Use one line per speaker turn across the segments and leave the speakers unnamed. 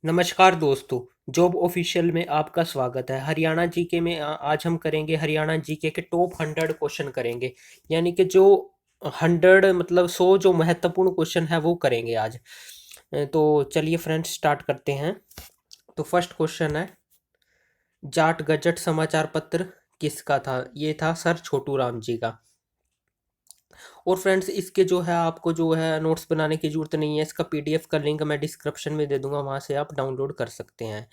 नमस्कार दोस्तों, job official में आपका स्वागत है। हरियाणा जीके में आज हम करेंगे हरियाणा जीके के टॉप 100 क्वेश्चन करेंगे। यानी कि जो 100 मतलब 100 जो महत्वपूर्ण क्वेश्चन है वो करेंगे आज। तो चलिए फ्रेंड्स स्टार्ट करते हैं। तो फर्स्ट क्वेश्चन है, जाट गजट समाचार पत्र किसका था? ये था सर छोटू राम जी का। और फ्रेंड्स इसके जो है आपको जो है नोट्स बनाने की ज़रूरत नहीं है। इसका पीडीएफ का लिंक मैं डिस्क्रिप्शन में दे दूंगा, वहाँ से आप डाउनलोड कर सकते हैं।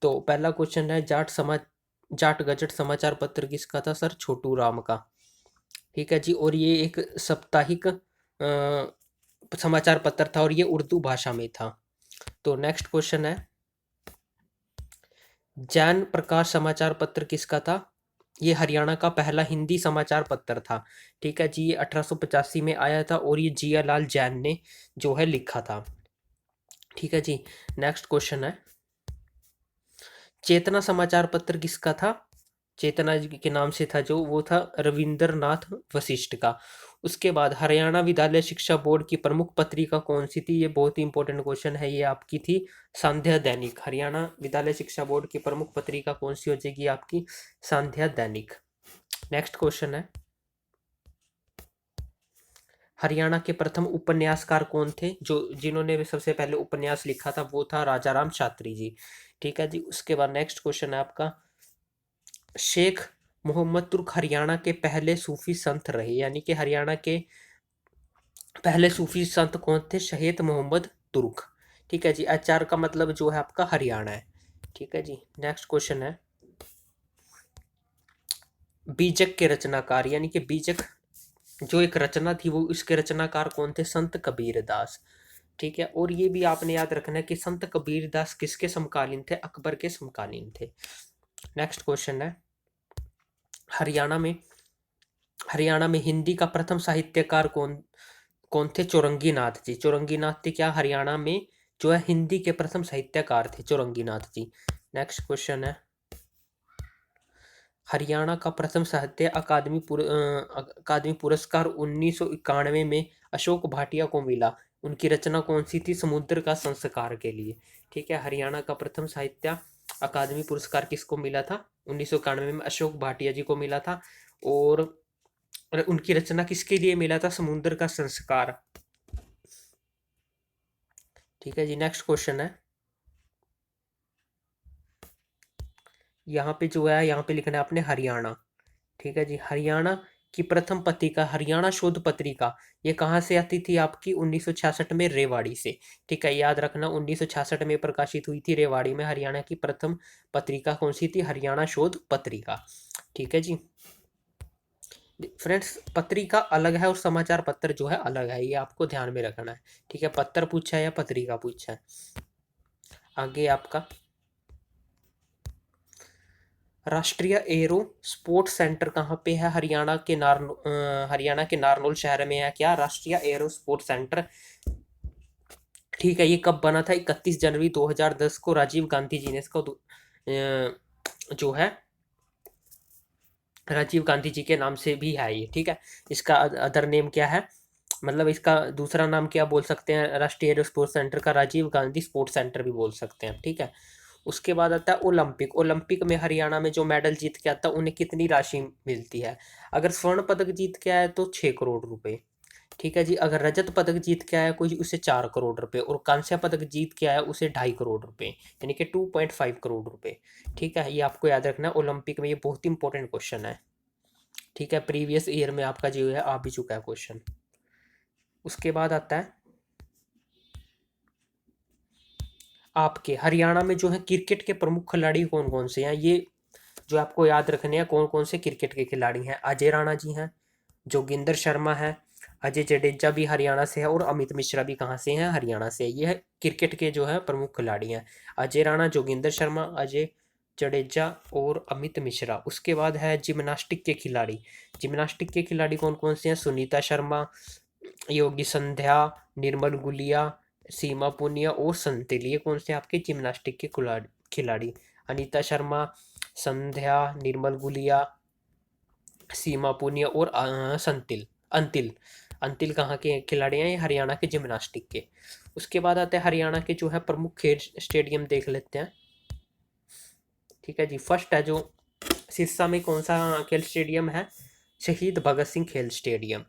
तो पहला क्वेश्चन है, जाट गजट समाचार पत्र किसका था? सर छोटू राम का। ठीक है जी। और ये एक साप्ताहिक समाचार पत्र था और ये उर्दू भाषा में था। तो नेक्स्ट क्वेश्चन है, जैन प्रकाश समाचार पत्र किसका था? ये हरियाणा का पहला हिंदी समाचार पत्र था। ठीक है जी, ये 1885 में आया था और ये जियालाल जैन ने जो है लिखा था। ठीक है जी। नेक्स्ट क्वेश्चन है, चेतना समाचार पत्र किसका था? चेतना जी के नाम से था जो, वो था रविंद्रनाथ वशिष्ठ का। उसके बाद हरियाणा विद्यालय शिक्षा बोर्ड की प्रमुख पत्रिका कौन सी थी? ये बहुत ही इंपॉर्टेंट क्वेश्चन है। ये आपकी थी सांध्या दैनिक। हरियाणा विद्यालय शिक्षा बोर्ड की प्रमुख पत्रिका कौन सी हो जाएगी? आपकी सांध्या दैनिक। नेक्स्ट क्वेश्चन है, हरियाणा के प्रथम उपन्यासकार कौन थे? जो जिन्होंने भी सबसे पहले उपन्यास लिखा था वो था राजाराम शास्त्री जी। ठीक है जी। उसके बाद नेक्स्ट क्वेश्चन है आपका, शेख मोहम्मद तुर्क हरियाणा के पहले सूफी संत रहे। यानी कि हरियाणा के पहले सूफी संत कौन थे? शहीद मोहम्मद तुर्क। ठीक है जी। आचार का मतलब जो है आपका हरियाणा है। ठीक है जी। नेक्स्ट क्वेश्चन है, बीजक के रचनाकार, यानी कि बीजक जो एक रचना थी वो इसके रचनाकार कौन थे? संत कबीरदास। ठीक है। और ये भी आपने याद रखना है कि संत कबीरदास किसके समकालीन थे? अकबर के समकालीन थे। नेक्स्ट क्वेश्चन है, हरियाणा में हरियाणा में हिंदी का प्रथम साहित्यकार कौन कौन थे? चौरंगी नाथ जी। चौरंगी नाथ थे क्या हरियाणा में जो है हिंदी के प्रथम साहित्यकार थे? चौरंगी नाथ जी। नेक्स्ट क्वेश्चन है, हरियाणा का प्रथम साहित्य अकादमी पुरस्कार 1991 में अशोक भाटिया को मिला। उनकी रचना कौन सी थी? समुद्र का संस्कार के लिए। ठीक है। हरियाणा का प्रथम साहित्य अकादमी पुरस्कार किसको मिला था? 1991 में अशोक भाटिया जी को मिला था। और उनकी रचना किसके लिए मिला था? समुद्र का संस्कार। ठीक है जी। नेक्स्ट क्वेश्चन है, यहाँ पे जो है यहाँ पे लिखना है आपने हरियाणा। ठीक है जी। हरियाणा की प्रथम पत्रिका हरियाणा शोध पत्रिका, ये कहाँ से आती थी? आपकी 1966 में रेवाड़ी से। ठीक है, याद रखना 1966 में प्रकाशित हुई थी रेवाड़ी में। हरियाणा की प्रथम पत्रिका कौन सी थी? हरियाणा शोध पत्रिका। ठीक है जी। फ्रेंड्स पत्रिका अलग है और समाचार पत्र जो है अलग है, ये आपको ध्यान में रखना है। ठीक है, पत्र पूछा है या पत्रिका पूछा है? आगे आपका, राष्ट्रीय एरो स्पोर्ट्स सेंटर कहाँ पे है? हरियाणा के नारनौल शहर में है क्या राष्ट्रीय एरो स्पोर्ट्स सेंटर? ठीक है, ये कब बना था? 31 जनवरी 2010 को राजीव गांधी जी ने इसको जो है राजीव गांधी जी के नाम से भी है ये। ठीक है, इसका अदर नेम क्या है, मतलब इसका दूसरा नाम क्या बोल सकते हैं? राष्ट्रीय एरो स्पोर्ट्स सेंटर का राजीव गांधी स्पोर्ट्स सेंटर भी बोल सकते हैं। ठीक है। उसके बाद आता है ओलंपिक। ओलंपिक में हरियाणा में जो मेडल जीत के आता है उन्हें कितनी राशि मिलती है? अगर स्वर्ण पदक जीत के आया तो 6 करोड़ रुपए। ठीक है जी। अगर रजत पदक जीत के आया कोई, उसे 4 करोड़ रुपए, और कांस्य पदक जीत के आया उसे 2.5 करोड़ रुपए, यानी कि 2.5 करोड़ रुपए। ठीक है, ये आपको याद रखना है ओलंपिक में, ये बहुत इंपॉर्टेंट क्वेश्चन है। ठीक है, प्रीवियस ईयर में आपका जो है आ भी चुका है क्वेश्चन। उसके बाद आता है आपके हरियाणा में जो है क्रिकेट के प्रमुख खिलाड़ी कौन कौन से हैं? ये जो आपको याद रखने हैं कौन कौन से क्रिकेट के खिलाड़ी हैं। अजय राणा जी हैं, जोगिंदर शर्मा है, अजय जडेजा भी हरियाणा से है, और अमित मिश्रा भी कहाँ से हैं? हरियाणा से। ये है क्रिकेट के जो है प्रमुख खिलाड़ी हैं, अजय राणा, जोगिंदर शर्मा, अजय जडेजा और अमित मिश्रा। उसके बाद है जिम्नास्टिक के खिलाड़ी। जिम्नास्टिक के खिलाड़ी कौन कौन से हैं? सुनीता शर्मा, योगी संध्या, निर्मल गुलिया, सीमा पुनिया और संतिल। ये कौन से आपके जिम्नास्टिक के खिलाड़ी? अनीता शर्मा, संध्या, निर्मल गुलिया, सीमा पुनिया और संतिल अंतिल अंतिल कहाँ के खिलाड़ी हैं? ये हरियाणा के जिम्नास्टिक के। उसके बाद आते हैं हरियाणा के जो है प्रमुख खेल स्टेडियम देख लेते हैं। ठीक है जी, फर्स्ट है जो सिरसा में कौन सा खेल स्टेडियम है? शहीद भगत सिंह खेल स्टेडियम।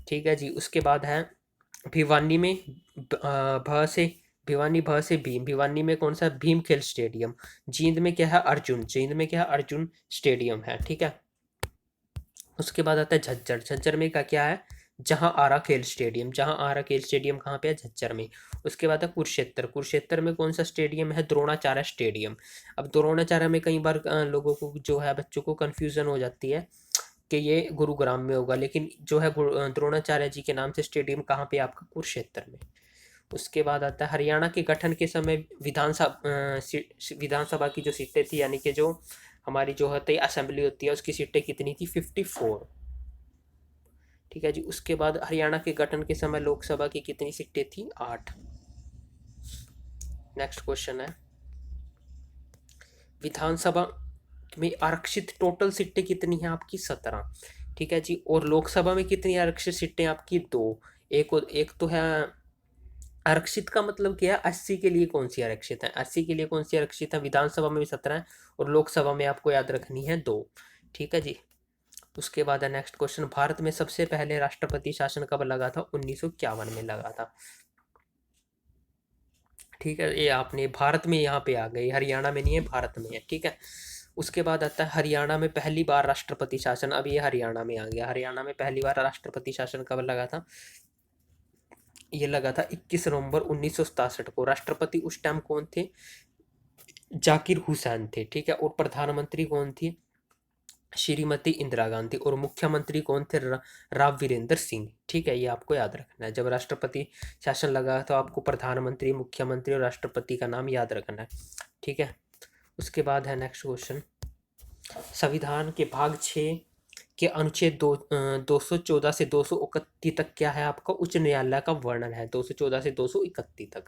ठीक है जी, उसके बाद है भिवानी में भ से भिवानी, भ से भीम, भिवानी में कौन सा? भीम खेल स्टेडियम। जींद में क्या है? अर्जुन, जींद में क्या है? अर्जुन स्टेडियम है। ठीक है, उसके बाद आता है झज्जर, झज्जर में का क्या है? जहां आरा खेल स्टेडियम, जहां आरा खेल स्टेडियम कहाँ पे है? झज्जर में। उसके बाद है कुरुक्षेत्र, कुरुक्षेत्र में कौन सा स्टेडियम है? द्रोणाचार्य स्टेडियम। अब द्रोणाचार्य में कई बार लोगों को जो है बच्चों को कंफ्यूजन हो जाती है कि ये गुरुग्राम में होगा, लेकिन जो है द्रोणाचार्य जी के नाम से स्टेडियम कहाँ पे? आपका कुरुक्षेत्र में। उसके बाद आता है हरियाणा के गठन के समय विधानसभा की जो सीटें थी, यानी कि जो हमारी जो होती है असेंबली होती है, उसकी सीटें कितनी थी? 54। ठीक है जी, उसके बाद हरियाणा के गठन के समय लोकसभा की कितनी सीटें थी? 8। नेक्स्ट क्वेश्चन है, विधानसभा में आरक्षित टोटल सीटें कितनी हैं आपकी? 17। ठीक है जी, और लोकसभा में कितनी आरक्षित सीटें आपकी? 2। एक तो है आरक्षित का मतलब क्या है? 80 के लिए कौन सी आरक्षित है? 80 के लिए कौन सी आरक्षित है? विधानसभा में भी 17 है और लोकसभा में आपको याद रखनी है 2। ठीक है जी, उसके बाद है नेक्स्ट क्वेश्चन, भारत में सबसे पहले राष्ट्रपति शासन कब लगा था? 1951 में लगा था। ठीक है, ये आपने भारत में यहाँ पे आ गई, हरियाणा में नहीं है, भारत में है। ठीक है, उसके बाद आता है हरियाणा में पहली बार राष्ट्रपति शासन। अब ये हरियाणा में आ गया, हरियाणा में पहली बार राष्ट्रपति शासन कब लगा था? ये लगा था 21 नवंबर 1967 को। राष्ट्रपति उस टाइम कौन थे? जाकिर हुसैन थे। ठीक है, और प्रधानमंत्री कौन थी? श्रीमती इंदिरा गांधी। और मुख्यमंत्री कौन थे? राव वीरेंद्र सिंह। ठीक है, ये आपको याद रखना है, जब राष्ट्रपति शासन लगा तो आपको प्रधानमंत्री, मुख्यमंत्री और राष्ट्रपति का नाम याद रखना है। ठीक है, उसके बाद है नेक्स्ट क्वेश्चन, संविधान के भाग 6 के अनुच्छेद 214 से 231 तक क्या है आपका? उच्च न्यायालय का वर्णन है, 214 से 231 तक।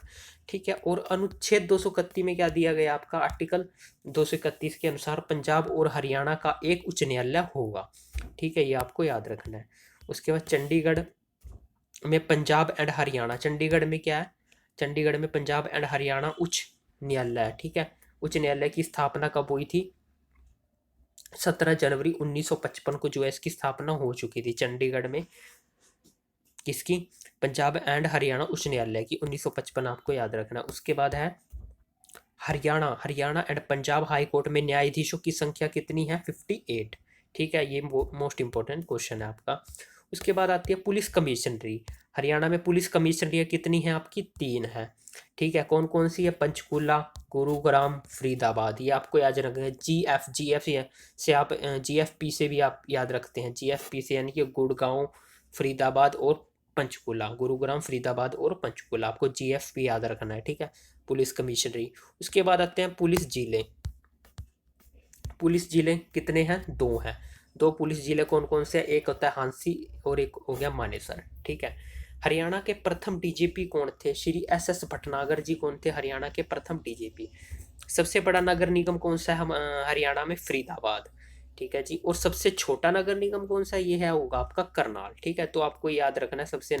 ठीक है, और अनुच्छेद 231 में क्या दिया गया आपका? आर्टिकल 231 के अनुसार पंजाब और हरियाणा का एक उच्च न्यायालय होगा। ठीक है, ये आपको याद रखना है। उसके बाद चंडीगढ़ में पंजाब एंड हरियाणा, चंडीगढ़ में क्या है? चंडीगढ़ में पंजाब एंड हरियाणा उच्च न्यायालय है। ठीक है, उच्च न्यायालय की स्थापना कब हुई थी? 17 जनवरी 1955 को जो है इसकी स्थापना हो चुकी थी चंडीगढ़ में। किसकी? पंजाब एंड हरियाणा उच्च न्यायालय की, 1955 आपको याद रखना। उसके बाद है Haryana, Haryana and Punjab high court में न्यायाधीशों की संख्या कितनी है? 58। ठीक है, ये मोस्ट इंपॉर्टेंट क्वेश्चन है आपका। उसके बाद आती है पुलिस कमिश्नरी। हरियाणा में पुलिस कमिश्नरी कितनी है आपकी? 3 है। ठीक है, कौन कौन सी है? पंचकूला, गुरुग्राम, फरीदाबाद। ये आपको याद रखना है। जीएफ से आप जीएफपी से भी आप याद रखते हैं, जीएफपी से, यानी कि गुड़गांव, फरीदाबाद और पंचकूला, गुरुग्राम, फरीदाबाद और पंचकूला, आपको जीएफपी याद रखना है। ठीक है, पुलिस कमिश्नरी। उसके बाद आते हैं पुलिस जिले। पुलिस जिले कितने हैं? 2 हैं। 2 पुलिस जिले कौन कौन से? एक होता है हांसी और एक हो गया मानेसर। ठीक है, हरियाणा के प्रथम डीजीपी कौन थे? श्री एस भटनागर जी कौन थे हरियाणा के प्रथम डीजीपी? सबसे बड़ा नगर निगम कौन सा है हम हरियाणा में? फरीदाबाद। ठीक है जी, और सबसे छोटा नगर निगम कौन सा? ये है होगा आपका करनाल। ठीक है, तो आपको याद रखना है सबसे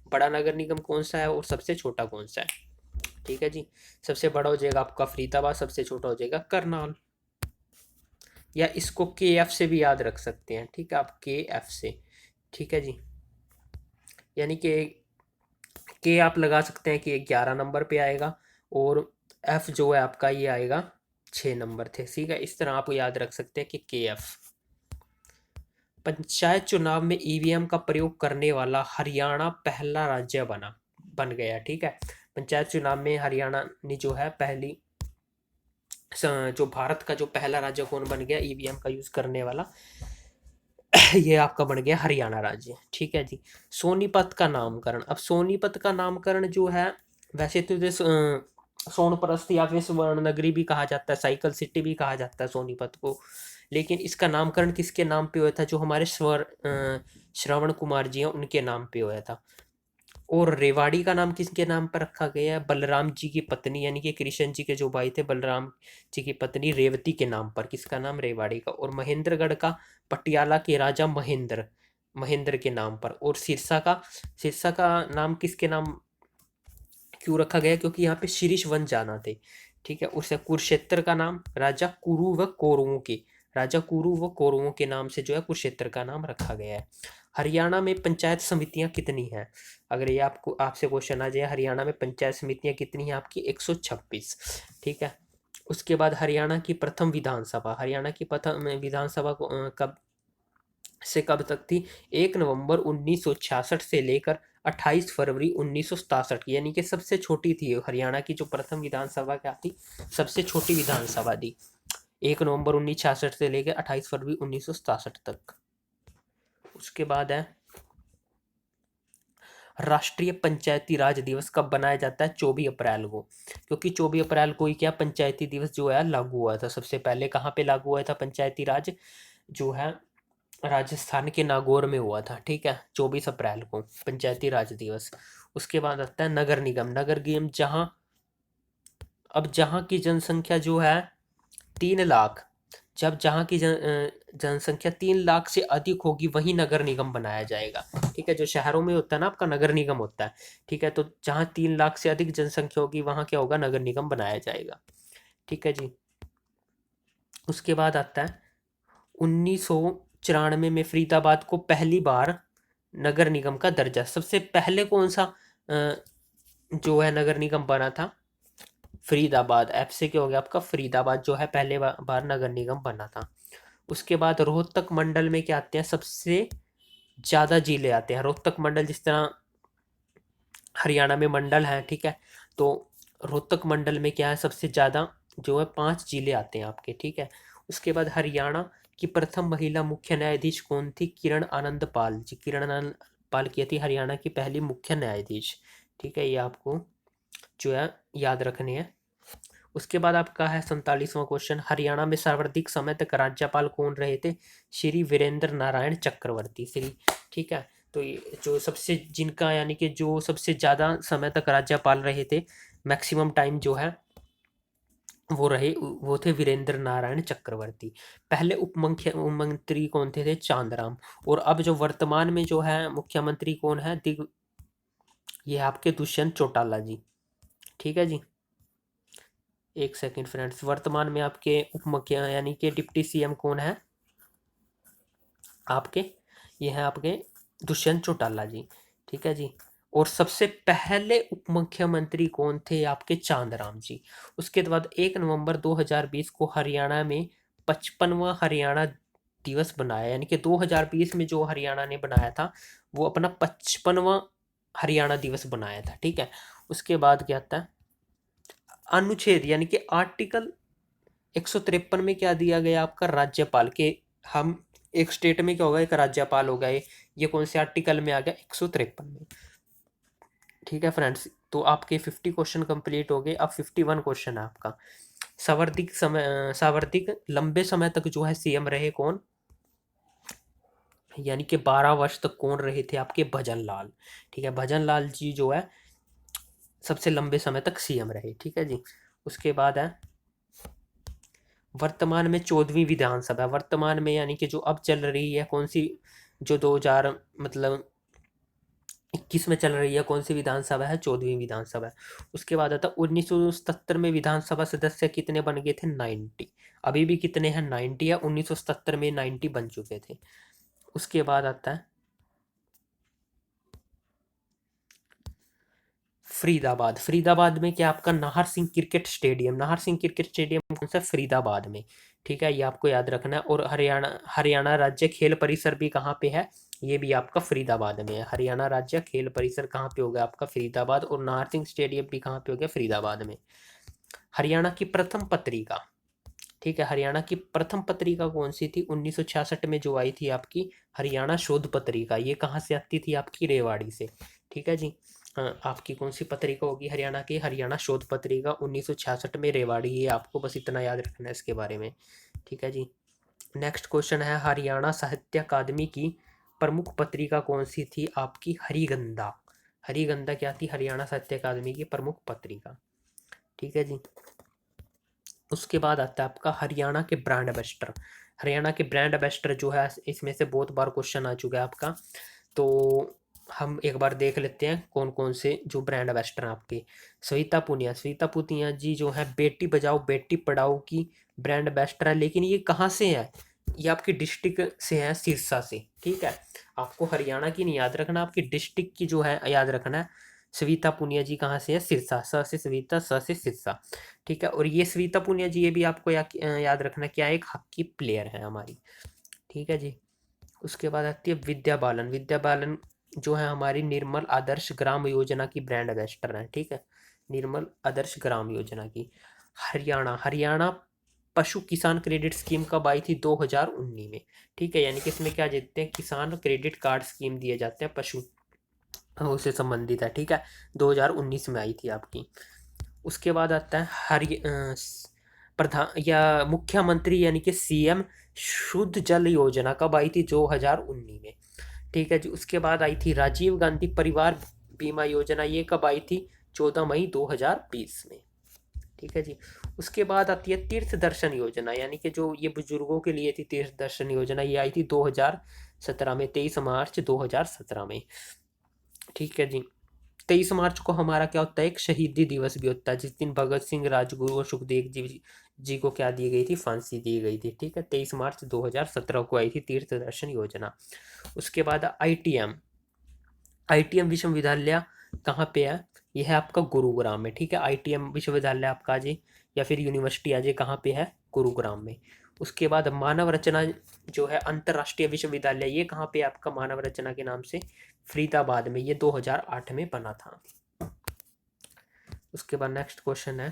बड़ा नगर निगम कौन सा है और सबसे छोटा कौन सा है। ठीक है जी, सबसे बड़ा हो जाएगा आपका फरीदाबाद, सबसे छोटा हो जाएगा करनाल। या इसको के एफ से भी याद रख सकते हैं। ठीक है, आप के एफ से। ठीक है जी, यानी कि के आप लगा सकते हैं कि 11 नंबर पे आएगा और एफ जो है आपका ये आएगा 6 नंबर थे। ठीक है, इस तरह आप याद रख सकते हैं कि के एफ। पंचायत चुनाव में ईवीएम का प्रयोग करने वाला हरियाणा पहला राज्य बन गया। ठीक है, पंचायत चुनाव में हरियाणा ने जो है पहली जो भारत का जो पहला राज्य कौन बन गया ईवीएम का यूज करने वाला? ये आपका बन गया हरियाणा राज्य। ठीक है जी, सोनीपत का नामकरण। अब सोनीपत का नामकरण जो है, वैसे तो इसे सोनप्रस्थ या फिर स्वर्ण नगरी भी कहा जाता है, साइकिल सिटी भी कहा जाता है सोनीपत को, लेकिन इसका नामकरण किसके नाम पे हुआ था? जो हमारे श्रवण कुमार जी हैं उनके नाम पे हुआ था। और रेवाड़ी का नाम किसके नाम पर रखा गया है? बलराम जी की पत्नी, यानी कि कृष्ण जी के जो भाई थे बलराम जी की पत्नी रेवती के नाम पर। किसका नाम? रेवाड़ी का। और महेंद्रगढ़ का पटियाला के राजा महेंद्र महेंद्र के नाम पर। और सिरसा का नाम किसके नाम क्यों रखा गया, क्योंकि यहाँ पे शीरीष वन जाना थे। ठीक है, उसे कुरुक्षेत्र का नाम राजा कुरु व कौरवों के नाम से जो है कुरुक्षेत्र का नाम रखा गया है। हरियाणा में पंचायत समितियां कितनी हैं? अगर ये आपको आपसे क्वेश्चन आ जाए, हरियाणा में पंचायत समितियां कितनी हैं आपकी? 126। ठीक है। उसके बाद हरियाणा की प्रथम विधानसभा, हरियाणा की प्रथम विधानसभा कब से कब तक थी? 1 नवंबर 1966 से लेकर 28 फरवरी 1967, यानी कि सबसे छोटी थी हरियाणा की जो प्रथम विधानसभा क्या थी, सबसे छोटी विधानसभा थी। 1 नवंबर 1966 से लेकर 28 फरवरी 1967 तक। उसके बाद है राष्ट्रीय पंचायती राज दिवस कब बनाया जाता है? 24 अप्रैल को, क्योंकि 24 अप्रैल को ही क्या पंचायती दिवस जो है लागू हुआ था। सबसे पहले कहाँ पे लागू हुआ था पंचायती राज? जो है राजस्थान के नागौर में हुआ था। ठीक है, 24 अप्रैल को पंचायती राज दिवस। उसके बाद आता है नगर निगम। नगर निगम जहाँ की जनसंख्या जो है 3 लाख, जब जहाँ की जनसंख्या 3 लाख से अधिक होगी वही नगर निगम बनाया जाएगा। ठीक है, जो शहरों में होता है ना आपका नगर निगम होता है। ठीक है, तो जहाँ 3 लाख से अधिक जनसंख्या होगी वहाँ क्या होगा? नगर निगम बनाया जाएगा। ठीक है जी। उसके बाद आता है 1994 में फरीदाबाद को पहली बार नगर निगम का दर्जा। सबसे पहले कौन सा जो है नगर निगम बना था? फरीदाबाद। ऐप से क्या हो गया आपका? फरीदाबाद जो है पहले बार नगर निगम बना था। उसके बाद रोहतक मंडल में क्या आते हैं? सबसे ज़्यादा जिले आते हैं। रोहतक मंडल, जिस तरह हरियाणा में मंडल हैं, ठीक है, तो रोहतक मंडल में क्या है? सबसे ज़्यादा जो है 5 जिले आते हैं आपके। ठीक है। उसके बाद हरियाणा की प्रथम महिला मुख्य न्यायाधीश कौन थी? किरण आनंद पाल जी। किरण आनंद पाल की थी हरियाणा की पहली मुख्य न्यायाधीश। ठीक है, ये आपको जो है याद रखने हैं। उसके बाद आपका है 47वां क्वेश्चन, हरियाणा में सर्वाधिक समय तक राज्यपाल कौन रहे थे? श्री वीरेंद्र नारायण चक्रवर्ती श्री। ठीक है, तो ये जो सबसे जिनका यानी कि जो सबसे ज़्यादा समय तक राज्यपाल रहे थे, मैक्सिमम टाइम जो है वो थे वीरेंद्र नारायण चक्रवर्ती। पहले मुख्यमंत्री कौन थे? चांदराम। और अब जो वर्तमान में जो है मुख्यमंत्री कौन है? ये आपके दुष्यंत चौटाला जी। ठीक है जी। एक सेकंड फ्रेंड्स, वर्तमान में आपके उप मुख्य यानी कि डिप्टी सीएम कौन है आपके? ये है आपके दुष्यंत चौटाला जी। ठीक है जी। और सबसे पहले उप मुख्यमंत्री कौन थे आपके? चांदराम जी। उसके बाद 1 नवंबर 2020 को हरियाणा में 55वां हरियाणा दिवस बनाया, यानी कि 2020 में जो हरियाणा ने बनाया था वो अपना 55वां हरियाणा दिवस बनाया था। ठीक है। उसके बाद क्या आता है? अनुच्छेद यानी कि आर्टिकल 153 में क्या दिया गया आपका? राज्यपाल के हम एक स्टेट में क्या होगा? एक राज्यपाल होगा। ये कौन से आर्टिकल में आ गया? 153 में। ठीक है फ्रेंड्स, तो आपके 50 क्वेश्चन कंप्लीट हो गए। अब 51 क्वेश्चन है आपका। सर्वाधिक लंबे समय तक जो है सीएम रहे कौन? यानी कि 12 वर्ष तक कौन रहे थे आपके? भजन लाल। ठीक है, भजन लाल जी जो है सबसे लंबे समय तक सीएम रहे। ठीक है जी। उसके बाद है वर्तमान में 14वीं विधानसभा। वर्तमान में यानी कि जो अब चल रही है कौन सी? जो 2000 मतलब 21 में चल रही है कौन सी विधानसभा है? 14वीं विधानसभा है। उसके बाद आता है 1977 में विधानसभा सदस्य कितने बन गए थे? 90। अभी भी कितने हैं? 90 है। 1977 में 90 बन चुके थे। उसके बाद आता है फरीदाबाद। फरीदाबाद में क्या आपका? Nahar Singh cricket stadium. Nahar Singh cricket stadium कौन सा? फरीदाबाद में। ठीक है, ये आपको याद रखना है। और हरियाणा राज्य खेल परिसर भी कहाँ पे है? ये भी आपका फरीदाबाद में है। हरियाणा राज्य खेल परिसर कहाँ पे होगा आपका? फरीदाबाद। और नाहर सिंह स्टेडियम भी कहाँ पे हो गया? फरीदाबाद में। हरियाणा की प्रथम पत्रिका। ठीक है, हरियाणा की प्रथम पत्रिका कौन सी थी? 1966 में जो आई थी आपकी हरियाणा शोध पत्रिका। ये कहाँ से आती थी आपकी? रेवाड़ी से। ठीक है जी। आपकी कौन सी पत्रिका होगी हरियाणा की? हरियाणा शोध पत्रिका 1966 में रेवाड़ी। ये आपको बस इतना याद रखना है इसके बारे में। ठीक है जी। नेक्स्ट क्वेश्चन है हरियाणा साहित्य अकादमी की प्रमुख पत्रिका कौन सी थी आपकी? हरिगंधा। हरिगंधा क्या थी? हरियाणा साहित्य अकादमी की प्रमुख पत्रिका। ठीक है जी। उसके बाद आता है आपका हरियाणा के ब्रांड एम्बेसडर। हरियाणा के ब्रांड एम्बेसडर जो है इसमें से बहुत बार क्वेश्चन आ चुका है आपका। तो हम एक बार देख लेते हैं कौन कौन से जो ब्रांड एम्बेसडर हैं आपके। सविता पुनिया जी जो है बेटी बचाओ बेटी पढ़ाओ की ब्रांड एम्बेसडर है, लेकिन ये कहाँ से है? ये आपकी डिस्ट्रिक्ट से है, सिरसा से। ठीक है, आपको हरियाणा की नहीं याद रखना, आपकी डिस्ट्रिक्ट की जो है याद रखना है। सविता पुनिया जी कहाँ से है? सिरसा। स से सविता, स से सिरसा। ठीक है, और ये सविता पुनिया जी ये भी आपको याद रखना क्या है, एक हॉकी प्लेयर है हमारी। ठीक है जी। उसके बाद आती है विद्या बालन। विद्या बालन जो है हमारी निर्मल आदर्श ग्राम योजना की ब्रांड एम्बेसडर हैं। ठीक है, निर्मल आदर्श ग्राम योजना की। हरियाणा, हरियाणा पशु किसान क्रेडिट स्कीम कब आई थी? 2019 में। ठीक है, यानी कि इसमें क्या देते हैं, किसान क्रेडिट कार्ड स्कीम दिए जाते हैं पशु, उससे संबंधित है। ठीक है, 2019 में आई थी आपकी। उसके बाद आता है प्रधान या मुख्यमंत्री यानी कि सीएम शुद्ध जल योजना कब आई थी? 2019 में। ठीक है जी। उसके बाद आई थी राजीव गांधी परिवार बीमा योजना, ये कब आई थी? 14 मई 2020 में। ठीक है जी। उसके बाद आती है तीर्थ दर्शन योजना, यानी कि जो ये बुजुर्गों के लिए थी तीर्थ दर्शन योजना, ये आई थी 2017 में, 23 मार्च 2017 में। ठीक है जी। 23 मार्च को हमारा क्या होता है, एक शहीदी दिवस भी होता है, जिस दिन भगत सिंह, राजगुरु और सुखदेव जी को क्या दी गई थी? फांसी दी गई थी। ठीक है, 23 मार्च 2017 को आई थी तीर्थ दर्शन योजना। उसके बाद आईटीएम, आईटीएम विश्वविद्यालय कहाँ पे है? यह है आपका गुरुग्राम में। ठीक है, आईटीएम विश्वविद्यालय आपका आज या फिर यूनिवर्सिटी आज कहाँ पे है? गुरुग्राम में। उसके बाद मानव रचना जो है अंतर्राष्ट्रीय विश्वविद्यालय, ये कहाँ पे है आपका? मानव रचना के नाम से फरीदाबाद में, ये 2008 में बना था। उसके बाद नेक्स्ट क्वेश्चन है,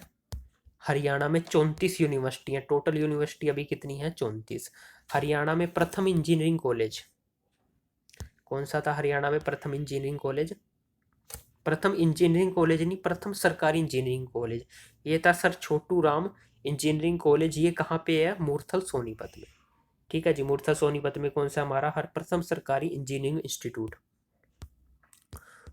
हरियाणा में 34 यूनिवर्सिटी है, टोटल यूनिवर्सिटी अभी कितनी है? 34। हरियाणा में प्रथम इंजीनियरिंग कॉलेज कौन सा था? हरियाणा में प्रथम इंजीनियरिंग कॉलेज, प्रथम इंजीनियरिंग कॉलेज नहीं, प्रथम सरकारी इंजीनियरिंग कॉलेज, ये था sir Chhotu Ram engineering college. ये कहाँ पे है? मूर्थल सोनीपत में। ठीक है जी, मूर्थल सोनीपत में कौन सा हमारा हर प्रथम सरकारी इंजीनियरिंग इंस्टीट्यूट।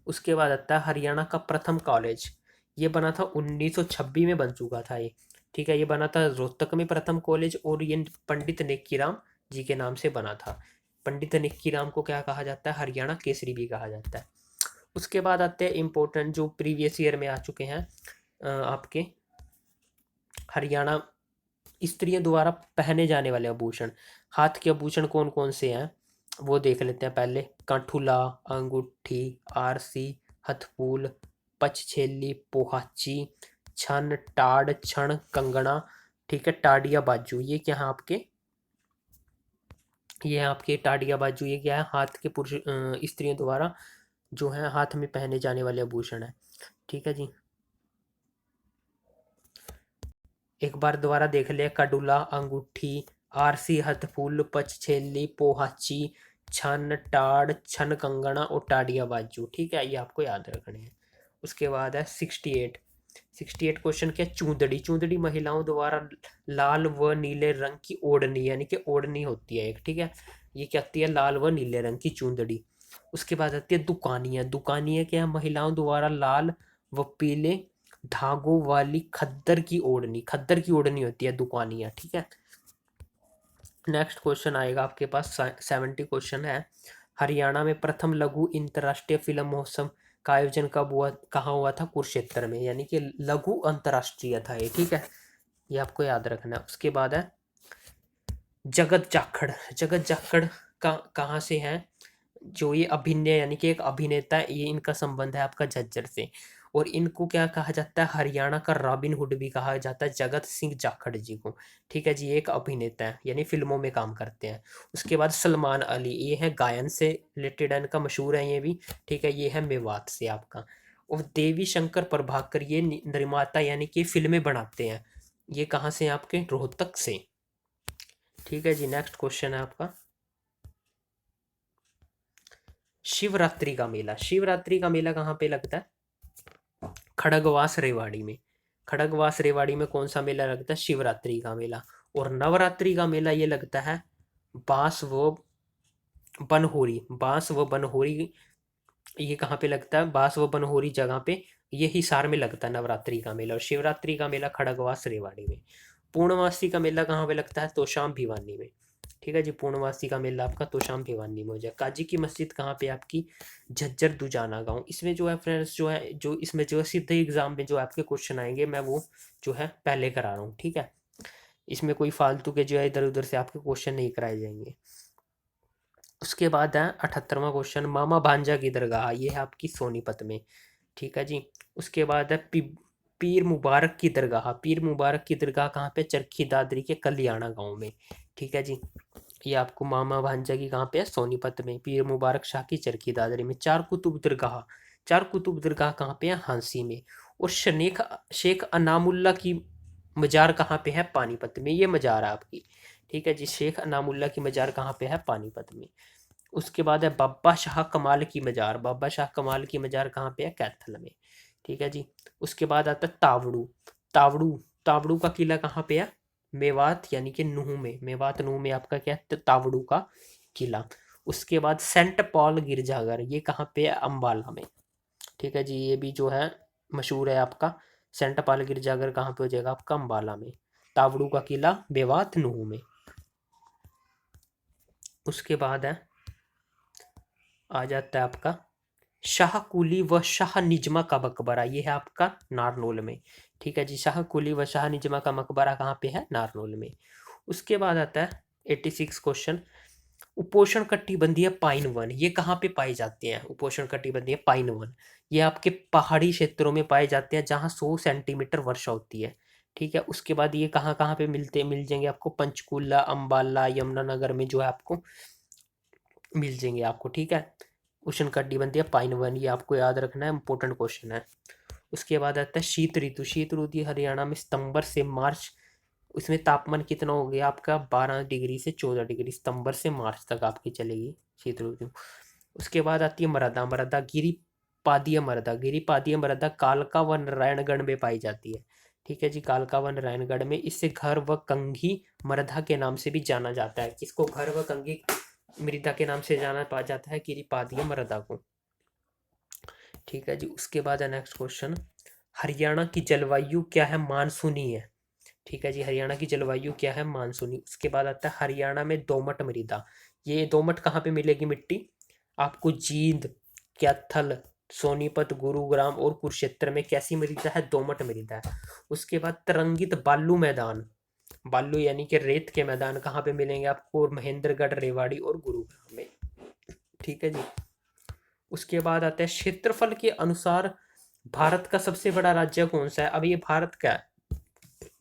उसके बाद आता है हरियाणा का प्रथम कॉलेज, ये बना था 1926 में बन चुका था ये। ठीक है, ये बना था रोहतक में प्रथम कॉलेज, और ये पंडित नेक्कीराम जी के नाम से बना था। पंडित नेक्कीराम को क्या कहा जाता है? हरियाणा केसरी भी कहा जाता है। उसके बाद आते हैं इम्पोर्टेंट जो प्रीवियस ईयर में आ चुके हैं आपके हरियाणा स्त्रियों द्वारा पहने जाने वाले आभूषण। हाथ के आभूषण कौन कौन से हैं वो देख लेते हैं पहले। काठुला, अंगूठी, आरसी, हथफूल, पचछेली, पोहाची, छन, टाड़, छण, कंगना। ठीक है, टाडिया बाजू, ये क्या है आपके? ये आपके टाडिया बाजू, ये क्या है? हाथ के पुरुष स्त्रियों द्वारा जो है हाथ में पहने जाने वाले आभूषण है। ठीक है जी। एक बार दोबारा देख ले, कडुला, अंगूठी, आरसी, हथफूल, पचछेली, पोहाची, छन, टाड़, छन, कंगना और टाडिया बाजू। ठीक है, ये आपको याद रखने हैं। उसके बाद है 68। 68 क्वेश्चन क्या? चूंदड़ी, चूंदड़ी महिलाओं द्वारा लाल व नीले रंग की ओढ़नी, यानी कि ओढ़नी होती है एक। ठीक है, ये क्या होती है? लाल व नीले रंग की चूंदड़ी। उसके बाद आती है दुकानिया। दुकानिया क्या है? महिलाओं द्वारा लाल व पीले धागों वाली खद्दर की ओढ़नी, खद्दर की ओढ़नी होती है दुकानिया। ठीक है। नेक्स्ट क्वेश्चन आएगा आपके पास 70 क्वेश्चन है। हरियाणा में प्रथम लघु अंतर्राष्ट्रीय फिल्म महोत्सव का आयोजन कब हुआ? कहाँ हुआ था? कुरुक्षेत्र में, यानी कि लघु अंतर्राष्ट्रीय था ये। ठीक है, ये आपको याद रखना है। उसके बाद है जगत जाखड़। जगत जाखड़ का कहाँ से है? जो ये अभिनय यानी कि एक अभिनेता है, ये इनका संबंध है आपका झज्जर से। और इनको क्या कहा जाता है? हरियाणा का रॉबिन हुड भी कहा जाता है, जगत सिंह जाखड़ जी को। ठीक है जी, ये एक अभिनेता है यानी फिल्मों में काम करते हैं। उसके बाद सलमान अली, ये है गायन से रिलेटेड, इनका मशहूर है ये भी। ठीक है, ये है मेवात से आपका। और देवी शंकर प्रभाकर, ये निर्माता यानी कि फिल्में बनाते हैं, ये कहाँ से हैं आपके? रोहतक से। ठीक है जी। नेक्स्ट क्वेश्चन है आपका शिवरात्रि का मेला। शिवरात्रि का मेला कहाँ पे लगता है? खड़गवास रेवाड़ी में। खड़गवास रेवाड़ी में कौन सा मेला लगता है? शिवरात्रि का मेला। और नवरात्रि का मेला ये लगता है बांस व बनहोरी। बांस व बनहोरी, ये कहाँ पे लगता है? बांस व बनहोरी जगह पे, ये हिसार में लगता है नवरात्रि का मेला। और शिवरात्रि का मेला खड़गवास रेवाड़ी में। पूर्णमासी का मेला कहाँ पे लगता है? तोशाम भिवानी में। ठीक है जी। पूर्णवासी का मेला आपका तोशाम भिवानी में हो जाए। काजी की मस्जिद कहाँ पे आपकी, झज्जर दुजाना गांव। इसमें जो है फ्रेंड्स जो है जो इसमें जो है सीधे एग्जाम में जो आपके क्वेश्चन आएंगे मैं वो जो है पहले करा रहा हूँ, ठीक है। इसमें कोई फालतू के जो है इधर उधर से आपके क्वेश्चन नहीं कराए जाएंगे। उसके बाद है 78वां क्वेश्चन, मामा भांजा की दरगाह, ये है आपकी सोनीपत में, ठीक है जी। उसके बाद है पीर मुबारक की दरगाह, पीर मुबारक की दरगाह कहाँ पे, चरखी दादरी के कलियाणा गांव में, ठीक है जी। ये आपको मामा भांजा की कहाँ पे है, सोनीपत में। पीर मुबारक शाह की चरखी दादरी में। चार कुतुब दरगाह, चार कुतुब दरगाह कहाँ पे है, हांसी में। और शनेख शेख अनामुल्ला की मजार कहाँ पे है, पानीपत में। ये मजार है आपकी, ठीक है जी। शेख अनामुल्ला की मजार कहाँ पे है, पानीपत में। उसके बाद है बाबा शाह कमाल की मजार, बाबा शाह कमाल की मजार कहाँ पे है, कैथल में, ठीक है जी। उसके बाद आता है तावड़ू, तावड़ू, तावड़ू का किला कहाँ पे है, मेवात यानी कि नूह में, मेवात नूह में आपका क्या है, तावड़ू का किला। उसके बाद सेंट पॉल गिरजाघर, ये कहाँ पे है, अम्बाला में, ठीक है जी। ये भी जो है मशहूर है आपका। सेंट पॉल गिरजाघर कहाँ पे हो जाएगा आपका, अम्बाला में। तावड़ू का किला मेवात नूह में। उसके बाद है आ जाता है आपका शाह कुली व शाह निजमा का मकबरा, ये है आपका नारनौल में, ठीक है जी। शाह कुली व शाह निजमा का मकबरा कहाँ पे है, नारनौल में। उसके बाद आता है 86 क्वेश्चन, उपोष्ण कटिबंधीय पाइन वन, ये कहाँ पे पाए जाते हैं, उपोष्ण कटिबंधीय पाइन वन। ये आपके पहाड़ी क्षेत्रों में पाए जाते हैं जहाँ 100 सेंटीमीटर वर्षा होती है, ठीक है। उसके बाद ये कहाँ कहाँ पे मिल जाएंगे आपको, पंचकूला, अम्बाला, यमुनानगर में जो है आपको मिल जाएंगे आपको, ठीक है। उष्णकटिबंधीय पाइन वन, ये आपको याद रखना है, इंपॉर्टेंट क्वेश्चन है। उसके बाद आता है शीत ऋतु, शीत ऋतु हरियाणा में सितंबर से मार्च, उसमें तापमान कितना हो गया आपका, 12 डिग्री से 14 डिग्री, सितंबर से मार्च तक आपकी चलेगी शीत ऋतु। उसके बाद आती है मृदा, मृदा गिरिपादीय मृदा, गिरिपादीय मृदा कालका व नारायणगढ़ में पाई जाती है, ठीक है जी। कालका व नारायणगढ़ में। इससे घर व कंघी मृदा के नाम से भी जाना जाता है, किसको, घर व कंघी मृदा के नाम से जाना पा जाता है, गिरिपादीय मृदा को, ठीक है जी। उसके बाद है नेक्स्ट क्वेश्चन, हरियाणा की जलवायु क्या है, मानसूनी है, ठीक है जी। हरियाणा की जलवायु क्या है, मानसूनी। उसके बाद आता है हरियाणा में दोमट मृदा, ये दोमट कहाँ पे मिलेगी मिट्टी आपको, जींद, कैथल, सोनीपत, गुरुग्राम और कुरुक्षेत्र में कैसी मृदा है, दोमट मृदा है। उसके बाद तरंगित बालू मैदान, बालू यानी कि रेत के मैदान कहाँ पे मिलेंगे आपको, महेंद्रगढ़, रेवाड़ी और गुरुग्राम में, ठीक है जी। उसके बाद आता है क्षेत्रफल के अनुसार भारत का सबसे बड़ा राज्य कौन सा है, अब ये भारत का है,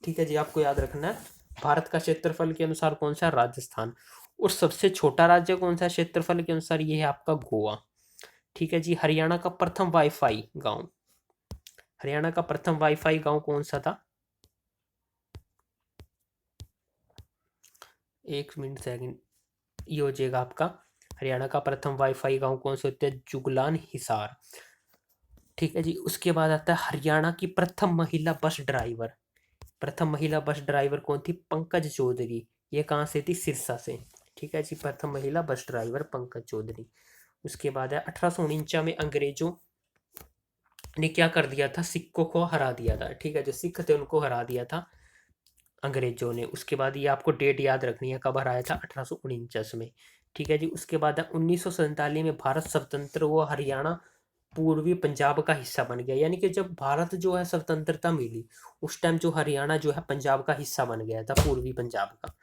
ठीक है जी। आपको याद रखना है भारत का क्षेत्रफल के अनुसार कौन सा है, राजस्थान। और सबसे छोटा राज्य कौन सा है क्षेत्रफल के अनुसार, ये है आपका गोवा, ठीक है जी। हरियाणा का प्रथम वाईफाई गांव, हरियाणा का प्रथम वाईफाई गांव कौन सा था, एक मिनट सेकंड, ये हो जाएगा आपका हरियाणा का प्रथम वाईफाई गांव कौन सा होता है, जुगलान हिसार, ठीक है जी। उसके बाद आता है हरियाणा की प्रथम महिला बस ड्राइवर, प्रथम महिला बस ड्राइवर कौन थी, पंकज चौधरी, ये कहाँ से थी, सिरसा से, ठीक है जी। प्रथम महिला बस ड्राइवर पंकज चौधरी। उसके बाद है 1849 में अंग्रेजों ने क्या कर दिया था, सिखों को हरा दिया था, ठीक है। जो सिख थे उनको हरा दिया था अंग्रेजों ने। उसके बाद ये आपको डेट याद रखनी है, कब हराया था, 1849 में, ठीक है जी। उसके बाद है 1947 में भारत स्वतंत्र हुआ, हरियाणा पूर्वी पंजाब का हिस्सा बन गया, यानी कि जब भारत जो है स्वतंत्रता मिली उस टाइम जो हरियाणा जो है पंजाब का हिस्सा बन गया था, पूर्वी पंजाब का,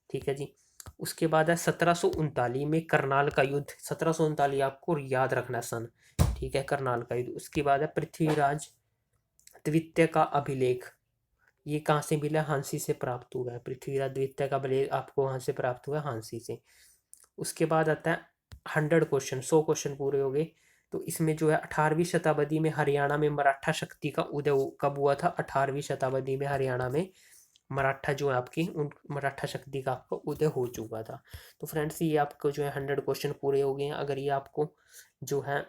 ठीक है जी। उसके बाद है 1739 में करनाल का युद्ध, 1739 आपको याद रखना सन, ठीक है, करनाल का युद्ध। उसके बाद है पृथ्वीराज द्वितीय का अभिलेख, ये कहाँ से मिला, हांसी से प्राप्त हुआ है, पृथ्वीराज द्वितीय का अभिलेख आपको वहां से प्राप्त हुआ है, हांसी से। उसके बाद आता है 100 क्वेश्चन, 100 क्वेश्चन पूरे हो गए। तो इसमें जो है 18वीं शताब्दी में हरियाणा में मराठा शक्ति का उदय कब हुआ था, 18वीं शताब्दी में हरियाणा में मराठा जो है आपकी उन मराठा शक्ति का आपको उदय हो चुका था। तो फ्रेंड्स ये आपको जो है 100 क्वेश्चन पूरे हो गए हैं। अगर ये आपको जो है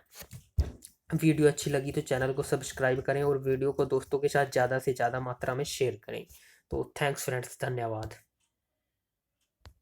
वीडियो अच्छी लगी तो चैनल को सब्सक्राइब करें और वीडियो को दोस्तों के साथ ज़्यादा से ज़्यादा मात्रा में शेयर करें। तो थैंक्स फ्रेंड्स, धन्यवाद।